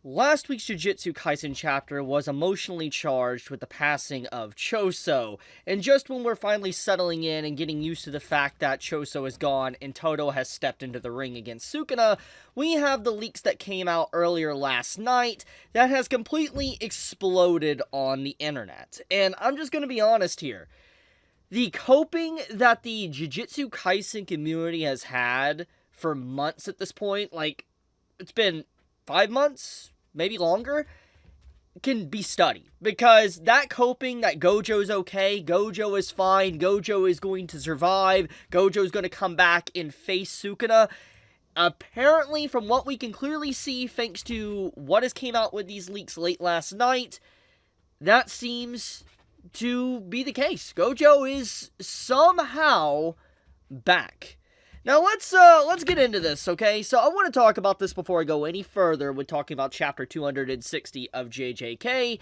Last week's Jujutsu Kaisen chapter was emotionally charged with the passing of Choso, and just when we're finally settling in and getting used to the fact that Choso is gone and Todo has stepped into the ring against Sukuna, we have the leaks that came out earlier last night that has completely exploded on the internet. And I'm just gonna be honest here. The coping that the Jujutsu Kaisen community has had for months at this point, like, it's been 5 months, maybe longer, can be studied. Because that coping that Gojo's okay, Gojo is fine, Gojo is going to survive, Gojo's going to come back and face Sukuna, apparently, from what we can clearly see, thanks to what has came out with these leaks late last night, that seems to be the case. Gojo is somehow back. Now, let's get into this, okay? So, I want to talk about this before I go any further with talking about Chapter 260 of JJK.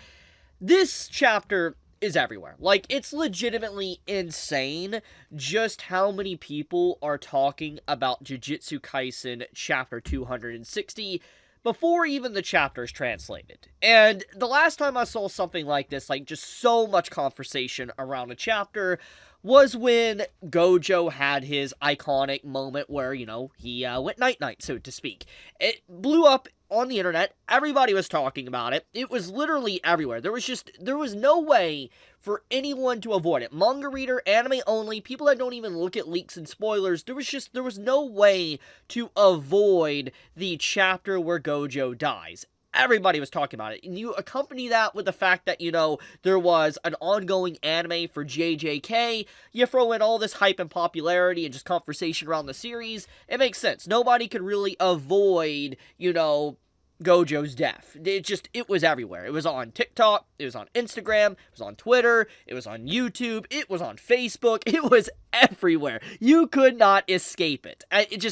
This chapter is everywhere. Like, it's legitimately insane just how many people are talking about Jujutsu Kaisen Chapter 260 before even the chapter is translated. And the last time I saw something like this, like, just so much conversation around a chapter, was when Gojo had his iconic moment where, you know, he went night-night, so to speak. It blew up on the internet. Everybody was talking about it. It was literally everywhere. There was no way for anyone to avoid it. Manga reader, anime only, people that don't even look at leaks and spoilers, there was no way to avoid the chapter where Gojo dies. Everybody was talking about it, and you accompany that with the fact that, you know, there was an ongoing anime for JJK, you throw in all this hype and popularity and just conversation around the series, it makes sense. Nobody could really avoid, you know, Gojo's death. It was everywhere. It was on TikTok, it was on Instagram, it was on Twitter, it was on YouTube, it was on Facebook, it was everywhere. You could not escape it.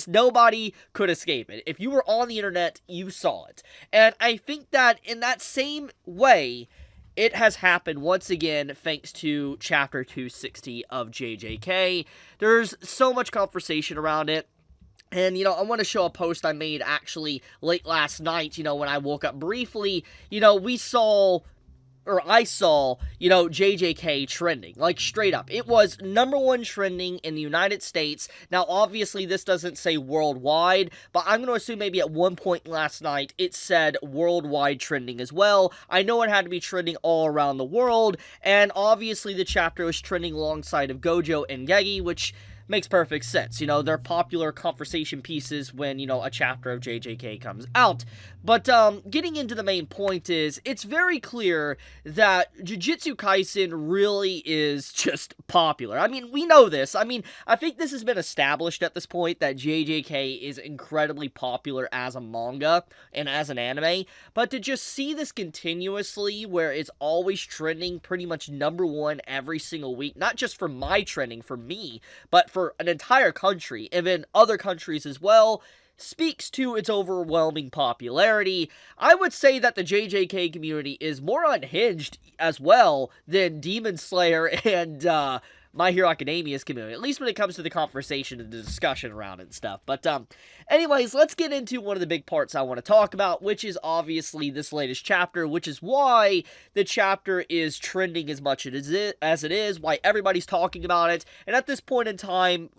Nobody could escape it. If you were on the internet, you saw it. And I think that in that same way, it has happened once again thanks to Chapter 260 of JJK. There's so much conversation around it. And, you know, I want to show a post I made actually late last night, you know, when I woke up briefly. You know, I saw, you know, JJK trending, like, straight up. It was #1 trending in the United States. Now, obviously, this doesn't say worldwide, but I'm going to assume maybe at one point last night, it said worldwide trending as well. I know it had to be trending all around the world, and obviously the chapter was trending alongside of Gojo and Gegi, which makes perfect sense. You know, they're popular conversation pieces when, you know, a chapter of JJK comes out. But, getting into the main point is, it's very clear that Jujutsu Kaisen really is just popular. I mean, we know this. I mean, I think this has been established at this point that JJK is incredibly popular as a manga and as an anime. But to just see this continuously, where it's always trending pretty much #1 every single week, not just for my trending, for me, but for an entire country, and then other countries as well, speaks to its overwhelming popularity. I would say that the JJK community is more unhinged as well than Demon Slayer and My Hero Academia's community, at least when it comes to the conversation and the discussion around it and stuff. But anyways, let's get into one of the big parts I want to talk about, which is obviously this latest chapter, which is why the chapter is trending as much as it is, why everybody's talking about it, and at this point in time,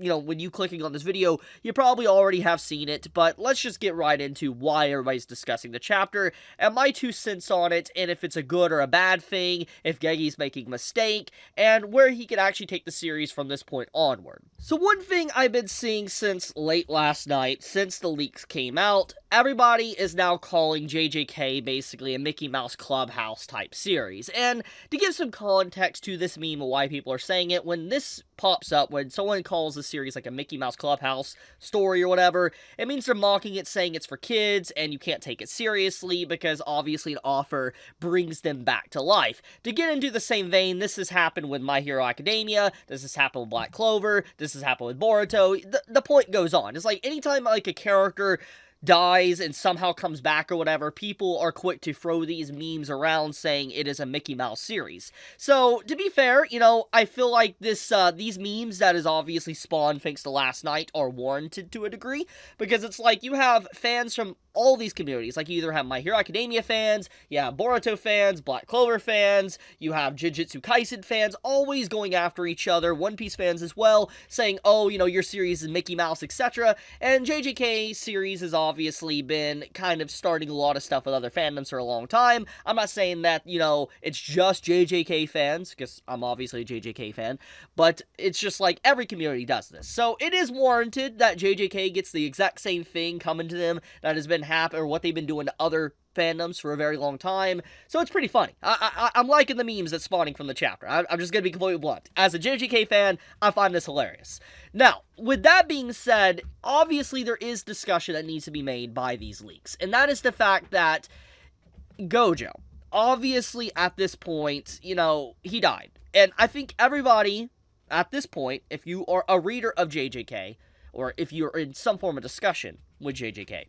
you know, when you clicking on this video, you probably already have seen it, but let's just get right into why everybody's discussing the chapter, and my 2 cents on it, and if it's a good or a bad thing, if Gegi's making a mistake, and where he could actually take the series from this point onward. So one thing I've been seeing since late last night, since the leaks came out, everybody is now calling JJK basically a Mickey Mouse Clubhouse type series, and to give some context to this meme of why people are saying it, when this pops up, when someone calls the series like a Mickey Mouse Clubhouse story or whatever, it means they're mocking it, saying it's for kids, and you can't take it seriously, because obviously an author brings them back to life. To get into the same vein, this has happened with My Hero Academia, this has happened with Black Clover, this has happened with Boruto, the point goes on. It's like, anytime like a character dies and somehow comes back or whatever, people are quick to throw these memes around saying it is a Mickey Mouse series. So, to be fair, you know, I feel like these memes that is obviously spawned thanks to last night are warranted to a degree, because it's like you have fans from all these communities. Like, you either have My Hero Academia fans, you have Boruto fans, Black Clover fans, you have Jujutsu Kaisen fans, always going after each other, One Piece fans as well, saying, oh, your series is Mickey Mouse, etc. And JJK series has obviously been kind of starting a lot of stuff with other fandoms for a long time. I'm not saying that, it's just JJK fans, because I'm obviously a JJK fan, but it's just like every community does this. So it is warranted that JJK gets the exact same thing coming to them that has been happening, or what they've been doing to other fandoms for a very long time. So it's pretty funny. I'm liking the memes that's spawning from the chapter. I'm just gonna be completely blunt. As a JJK fan, I find this hilarious. Now, with that being said, obviously there is discussion that needs to be made by these leaks, and that is the fact that Gojo, obviously at this point, he died. And I think everybody at this point, if you are a reader of JJK, or if you're in some form of discussion with JJK,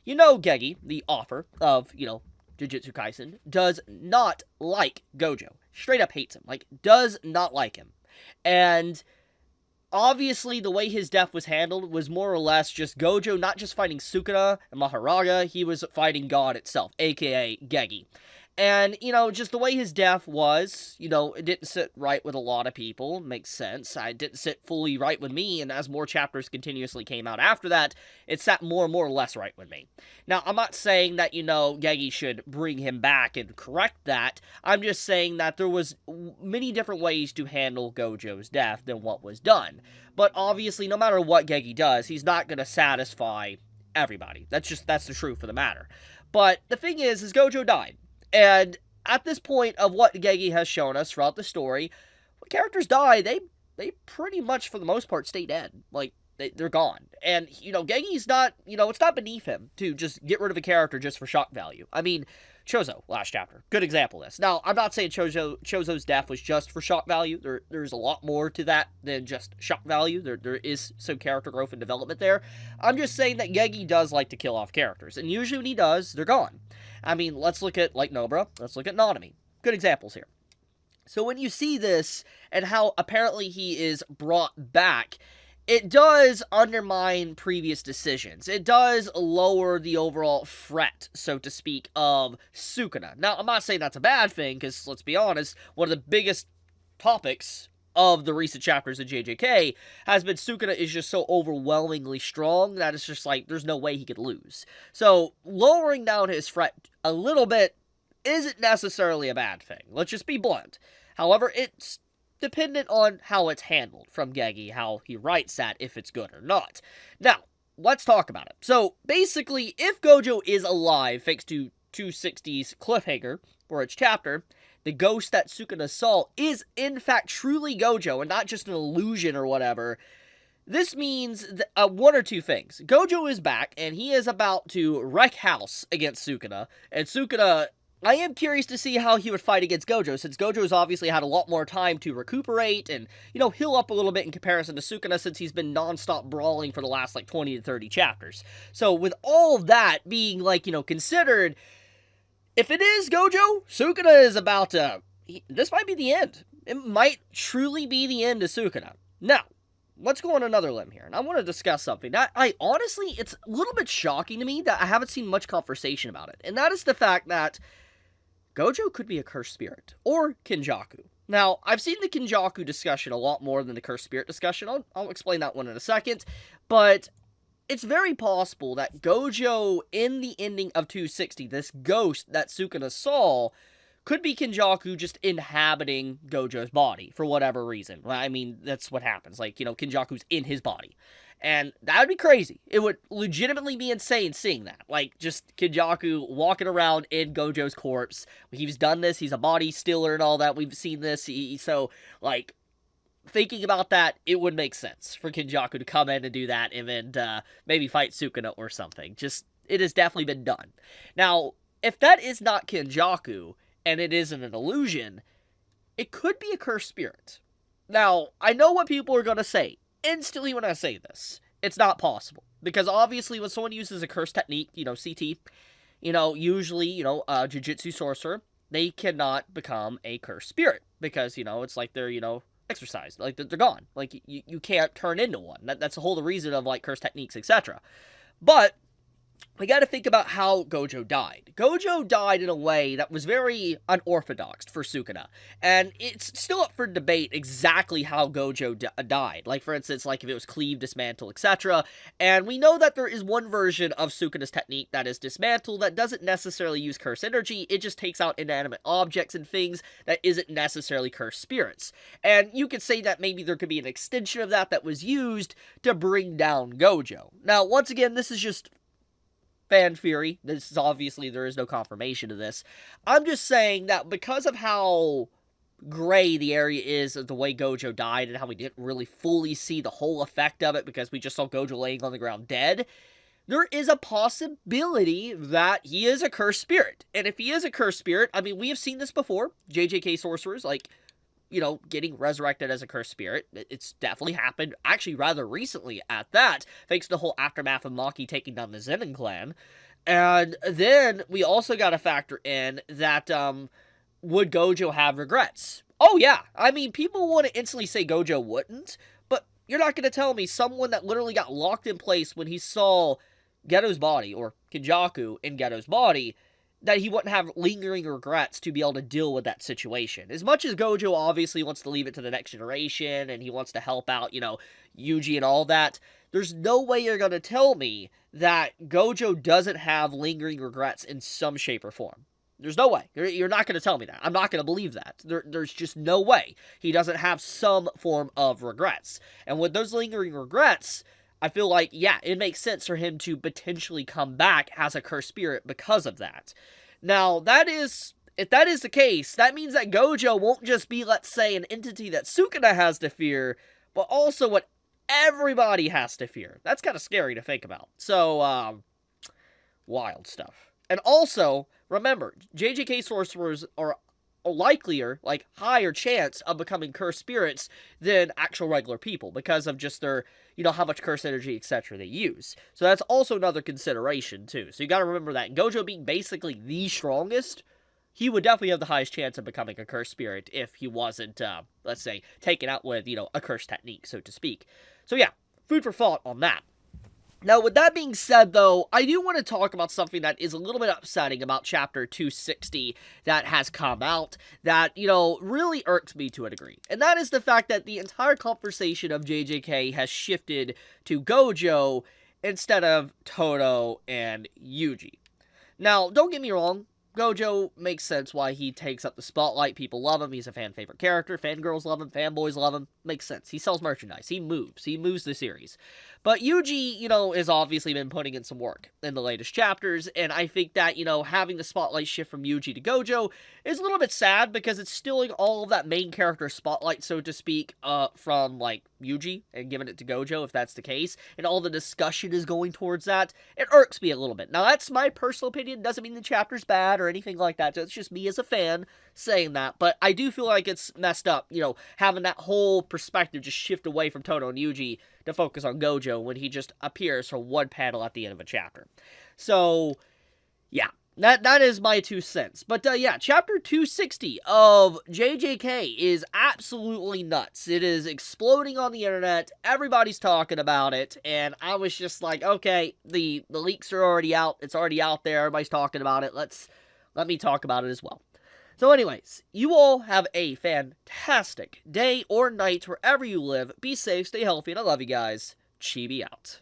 Gegi, the author of, Jujutsu Kaisen, does not like Gojo. Straight up hates him. Does not like him. And obviously, the way his death was handled was more or less just Gojo not just fighting Sukuna and Maharaga, he was fighting God itself, aka Gegi. And, just the way his death was, it didn't sit right with a lot of people. Makes sense. It didn't sit fully right with me, and as more chapters continuously came out after that, it sat more and more less right with me. Now, I'm not saying that, Gegi should bring him back and correct that. I'm just saying that there was many different ways to handle Gojo's death than what was done. But obviously, no matter what Gegi does, he's not going to satisfy everybody. That's the truth of the matter. But the thing is Gojo died. And at this point of what Gegi has shown us throughout the story, when characters die, they pretty much, for the most part, stay dead. They're gone. And, Gegi's not, it's not beneath him to just get rid of a character just for shock value. I mean, Chozo, last chapter, good example of this. Now, I'm not saying Chozo's death was just for shock value. There's a lot more to that than just shock value. There is some character growth and development there. I'm just saying that Gegi does like to kill off characters. And usually when he does, they're gone. I mean, let's look at, Nobara. Let's look at Nanami. Good examples here. So when you see this, and how apparently he is brought back, it does undermine previous decisions. It does lower the overall threat, so to speak, of Sukuna. Now, I'm not saying that's a bad thing, because, let's be honest, one of the biggest topics of the recent chapters of JJK has been Sukuna is just so overwhelmingly strong that it's just there's no way he could lose. So, lowering down his threat a little bit isn't necessarily a bad thing. Let's just be blunt. However, it's dependent on how it's handled from Gegi, how he writes that, if it's good or not. Now, let's talk about it. So, basically, if Gojo is alive, thanks to 260's cliffhanger for its chapter, the ghost that Sukuna saw is, in fact, truly Gojo, and not just an illusion or whatever. This means one or two things. Gojo is back, and he is about to wreck house against Sukuna, and Sukuna, I am curious to see how he would fight against Gojo, since Gojo's obviously had a lot more time to recuperate and, heal up a little bit in comparison to Sukuna, since he's been non-stop brawling for the last, 20 to 30 chapters. So, with all of that being, considered, if it is Gojo, Sukuna is about to... this might be the end. It might truly be the end of Sukuna. Now, let's go on another limb here, and I want to discuss something. I honestly, it's a little bit shocking to me that I haven't seen much conversation about it, and that is the fact that Gojo could be a cursed spirit, or Kinjaku. Now, I've seen the Kinjaku discussion a lot more than the cursed spirit discussion. I'll explain that one in a second, but it's very possible that Gojo, in the ending of 260, this ghost that Sukuna saw, could be Kinjaku just inhabiting Gojo's body, for whatever reason. I mean, that's what happens. Kinjaku's in his body. And that would be crazy. It would legitimately be insane seeing that. Just Kinjaku walking around in Gojo's corpse. He's done this, he's a body stealer and all that, we've seen this, thinking about that, it would make sense for Kinjaku to come in and do that, and then maybe fight Sukuna or something. It has definitely been done. Now, if that is not Kinjaku, and it isn't an illusion, it could be a cursed spirit. Now, I know what people are going to say instantly when I say this. It's not possible. Because obviously when someone uses a curse technique, CT, usually, a Jujutsu sorcerer, they cannot become a cursed spirit. Because, it's like they're, exorcised. They're gone. You can't turn into one. That's the whole reason of, cursed techniques, etc. But we got to think about how Gojo died. Gojo died in a way that was very unorthodox for Sukuna, and it's still up for debate exactly how Gojo died. Like, for instance, like if it was cleave, dismantle, etc. And we know that there is one version of Sukuna's technique that is dismantle that doesn't necessarily use curse energy. It just takes out inanimate objects and things that isn't necessarily cursed spirits. And you could say that maybe there could be an extension of that was used to bring down Gojo. Now, once again, this is just fan theory. This is obviously, there is no confirmation of this. I'm just saying that because of how gray the area is of the way Gojo died and how we didn't really fully see the whole effect of it because we just saw Gojo laying on the ground dead, there is a possibility that he is a cursed spirit. And if he is a cursed spirit, I mean, we have seen this before. JJK sorcerers, like, you know, getting resurrected as a cursed spirit. It's definitely happened, actually rather recently at that, thanks to the whole aftermath of Maki taking down the Zenin clan. And then we also got to factor in that, would Gojo have regrets? Oh yeah, I mean, people want to instantly say Gojo wouldn't, but you're not going to tell me someone that literally got locked in place when he saw Geto's body, or Kinjaku in Geto's body, that he wouldn't have lingering regrets to be able to deal with that situation. As much as Gojo obviously wants to leave it to the next generation, and he wants to help out, you know, Yuji and all that, there's no way you're going to tell me that Gojo doesn't have lingering regrets in some shape or form. There's no way. You're not going to tell me that. I'm not going to believe that. There's just no way he doesn't have some form of regrets. And with those lingering regrets, I feel like, yeah, it makes sense for him to potentially come back as a cursed spirit because of that. Now, if that is the case, that means that Gojo won't just be, let's say, an entity that Sukuna has to fear, but also what everybody has to fear. That's kind of scary to think about. So, wild stuff. And also, remember, JJK sorcerers are likelier, like, higher chance of becoming cursed spirits than actual regular people because of just their, you know, how much curse energy, etc. they use. So that's also another consideration, too. So you gotta remember that. Gojo being basically the strongest, he would definitely have the highest chance of becoming a cursed spirit if he wasn't, let's say, taken out with, you know, a cursed technique, so to speak. So yeah, food for thought on that. Now, with that being said, though, I do want to talk about something that is a little bit upsetting about Chapter 260 that has come out that, you know, really irks me to a degree. And that is the fact that the entire conversation of JJK has shifted to Gojo instead of Todo and Yuji. Now, don't get me wrong, Gojo makes sense why he takes up the spotlight. People love him. He's a fan favorite character. Fangirls love him. Fanboys love him. Makes sense. He sells merchandise. He moves. He moves the series. But Yuji, you know, has obviously been putting in some work in the latest chapters, and I think that, you know, having the spotlight shift from Yuji to Gojo is a little bit sad because it's stealing all of that main character spotlight, so to speak, from, like, Yuji and giving it to Gojo, if that's the case, and all the discussion is going towards that. It irks me a little bit. Now, that's my personal opinion. Doesn't mean the chapter's bad or anything like that. It's just me as a fan saying that, but I do feel like it's messed up, you know, having that whole perspective just shift away from Todo and Yuji to focus on Gojo when he just appears for one panel at the end of a chapter. So, yeah, that is my 2 cents. But, yeah, Chapter 260 of JJK is absolutely nuts. It is exploding on the internet. Everybody's talking about it, and I was just like, okay, the leaks are already out. It's already out there. Everybody's talking about it. Let me talk about it as well. So anyways, you all have a fantastic day or night wherever you live. Be safe, stay healthy, and I love you guys. Chibi out.